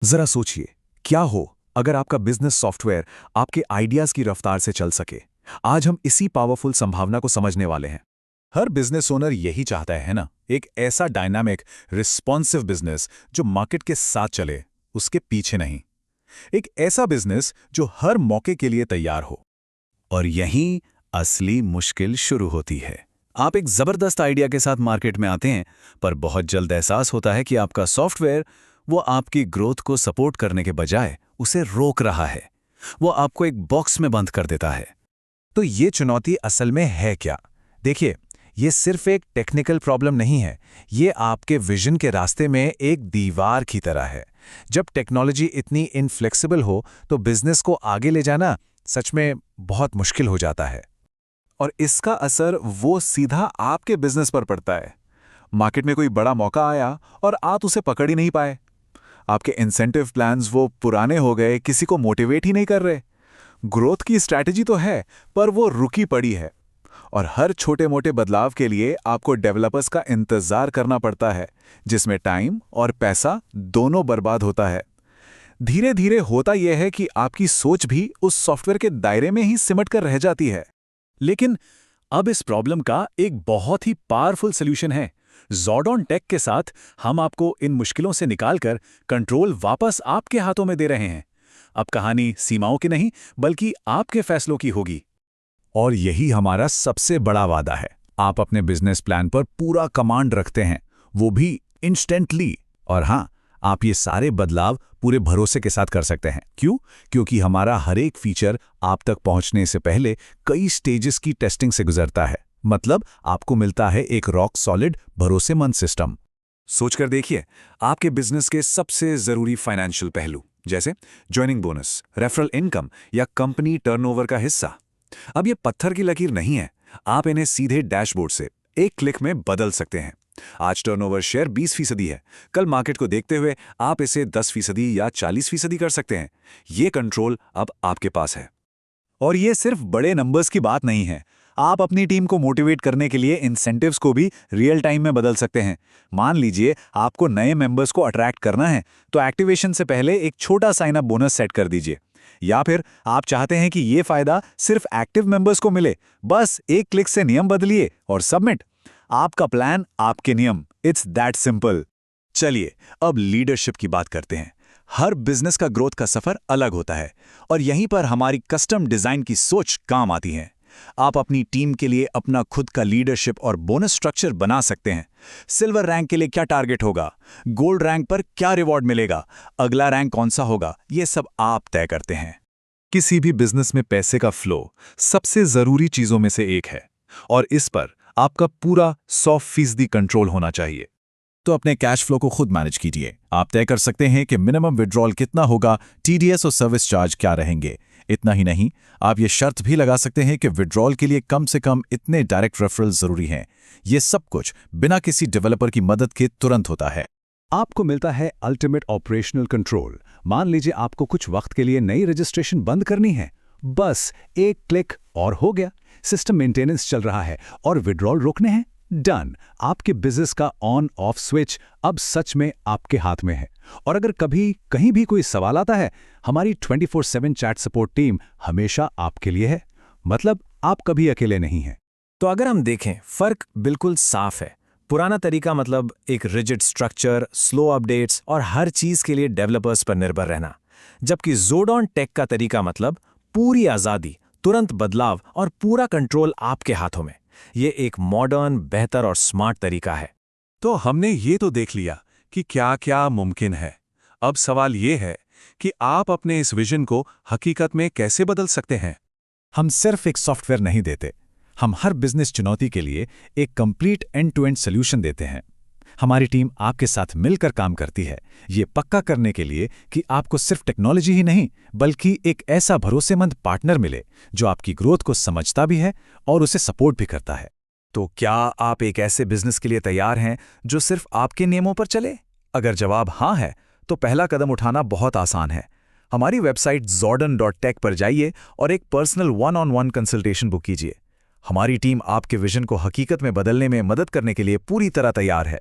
जरा सोचिए, क्या हो अगर आपका बिजनेस सॉफ्टवेयर आपके आइडियाज की रफ्तार से चल सके। आज हम इसी पावरफुल संभावना को समझने वाले हैं। हर बिजनेस ओनर यही चाहता है ना, एक ऐसा डायनामिक रिस्पॉन्सिव बिजनेस जो मार्केट के साथ चले, उसके पीछे नहीं। एक ऐसा बिजनेस जो हर मौके के लिए तैयार हो। और यहीं असली मुश्किल शुरू होती है। आप एक जबरदस्त आइडिया के साथ मार्केट में आते हैं, पर बहुत जल्द एहसास होता है कि आपका सॉफ्टवेयर वो आपकी ग्रोथ को सपोर्ट करने के बजाय उसे रोक रहा है। वो आपको एक बॉक्स में बंद कर देता है। तो ये चुनौती असल में है क्या? देखिए, ये सिर्फ एक टेक्निकल प्रॉब्लम नहीं है, ये आपके विजन के रास्ते में एक दीवार की तरह है। जब टेक्नोलॉजी इतनी इनफ्लेक्सिबल हो तो बिजनेस को आगे ले जाना सच में बहुत मुश्किल हो जाता है। और इसका असर वो सीधा आपके बिजनेस पर पड़ता है। मार्केट में कोई बड़ा मौका आया और आप उसे पकड़ ही नहीं पाए। आपके इंसेंटिव प्लान्स वो पुराने हो गए, किसी को मोटिवेट ही नहीं कर रहे। ग्रोथ की स्ट्रैटेजी तो है, पर वो रुकी पड़ी है। और हर छोटे मोटे बदलाव के लिए आपको डेवलपर्स का इंतजार करना पड़ता है, जिसमें टाइम और पैसा दोनों बर्बाद होता है। धीरे धीरे होता यह है कि आपकी सोच भी उस सॉफ्टवेयर के दायरे में ही सिमट कर रह जाती है। लेकिन अब इस प्रॉब्लम का एक बहुत ही पावरफुल सॉल्यूशन है। ज़ोर्डॉन टेक के साथ हम आपको इन मुश्किलों से निकालकर कंट्रोल वापस आपके हाथों में दे रहे हैं। अब कहानी सीमाओं की नहीं, बल्कि आपके फैसलों की होगी। और यही हमारा सबसे बड़ा वादा है। आप अपने बिजनेस प्लान पर पूरा कमांड रखते हैं, वो भी इंस्टेंटली। और हाँ, आप ये सारे बदलाव पूरे भरोसे के साथ कर सकते हैं। क्यों? क्योंकि हमारा हर एक फीचर आप तक पहुंचने से पहले कई स्टेजेस की टेस्टिंग से गुजरता है। मतलब आपको मिलता है एक रॉक सॉलिड भरोसेमंद सिस्टम। सोचकर देखिए, आपके बिजनेस के सबसे जरूरी फाइनेंशियल पहलू, जैसे जॉइनिंग बोनस, रेफरल इनकम या कंपनी टर्नओवर का हिस्सा। अब ये पत्थर की लकीर नहीं है। आप इन्हें सीधे डैशबोर्ड से एक क्लिक में बदल सकते हैं। आज टर्नओवर शेयर 20% है, कल मार्केट को देखते हुए आप इसे 10% या 40% कर सकते हैं। ये कंट्रोल अब आपके पास है। और ये सिर्फ बड़े नंबर्स की बात नहीं है। आप अपनी टीम को मोटिवेट करने के लिए इंसेंटिव्स को भी रियल टाइम में बदल सकते हैं। मान लीजिए आपको नए मेंबर्स को अट्रैक्ट करना है, तो एक्टिवेशन से पहले एक छोटा साइन अप बोनस सेट कर दीजिए। या फिर आप चाहते हैं कि ये फायदा सिर्फ एक्टिव मेंबर्स को मिले, बस एक क्लिक से नियम बदलिए और सबमिट। आपका प्लान, आपके नियम। It's that simple. चलिए अब लीडरशिप की बात करते हैं। हर बिजनेस का ग्रोथ का सफर अलग होता है, और यहीं पर हमारी कस्टम डिजाइन की सोच काम आती है। आप अपनी टीम के लिए अपना खुद का लीडरशिप और बोनस स्ट्रक्चर बना सकते हैं। सिल्वर रैंक के लिए क्या टारगेट होगा, गोल्ड रैंक पर क्या रिवॉर्ड मिलेगा, अगला रैंक कौन सा होगा, ये सब आप तय करते हैं। किसी भी बिजनेस में पैसे का फ्लो सबसे जरूरी चीजों में से एक है, और इस पर आपका पूरा 100% कंट्रोल होना चाहिए। तो अपने कैश फ्लो को खुद मैनेज कीजिए। आप तय कर सकते हैं कि मिनिमम विड्रॉल कितना होगा, टीडीएस और सर्विस चार्ज क्या रहेंगे। इतना ही नहीं, आप ये शर्त भी लगा सकते हैं कि विड्रॉल के लिए कम से कम इतने डायरेक्ट रेफरल जरूरी हैं। ये सब कुछ बिना किसी डेवलपर की मदद के तुरंत होता है। आपको मिलता है अल्टीमेट ऑपरेशनल कंट्रोल। मान लीजिए आपको कुछ वक्त के लिए नई रजिस्ट्रेशन बंद करनी है, बस एक क्लिक और हो गया। सिस्टम मेंटेनेंस चल रहा है और विड्रॉल रोकने हैं, डन। आपके बिजनेस का ऑन ऑफ स्विच अब सच में आपके हाथ में है। और अगर कभी कहीं भी कोई सवाल आता है, हमारी 24/7 चैट सपोर्ट टीम हमेशा आपके लिए है। मतलब आप कभी अकेले नहीं हैं। तो अगर हम देखें, फर्क बिल्कुल साफ है। पुराना तरीका मतलब एक रिजिड स्ट्रक्चर, स्लो अपडेट्स और हर चीज के लिए डेवलपर्स पर निर्भर रहना। जबकि ज़ोर्डॉन टेक का तरीका मतलब पूरी आजादी, तुरंत बदलाव और पूरा कंट्रोल आपके हाथों में। ये एक मॉडर्न, बेहतर और स्मार्ट तरीका है। तो हमने ये तो देख लिया कि क्या क्या मुमकिन है। अब सवाल ये है कि आप अपने इस विजन को हकीकत में कैसे बदल सकते हैं। हम सिर्फ एक सॉफ्टवेयर नहीं देते, हम हर बिजनेस चुनौती के लिए एक complete end to end solution देते हैं। हमारी टीम आपके साथ मिलकर काम करती है, ये पक्का करने के लिए कि आपको सिर्फ टेक्नोलॉजी ही नहीं, बल्कि एक ऐसा भरोसेमंद पार्टनर मिले जो आपकी ग्रोथ को समझता भी है और उसे सपोर्ट भी करता है। तो क्या आप एक ऐसे बिजनेस के लिए तैयार हैं जो सिर्फ आपके नियमों पर चले? अगर जवाब हाँ है, तो पहला कदम उठाना बहुत आसान है। हमारी वेबसाइट zordon.tech पर जाइए और एक पर्सनल 1-on-1 कंसल्टेशन बुक कीजिए। हमारी टीम आपके विजन को हकीकत में बदलने में मदद करने के लिए पूरी तरह तैयार है।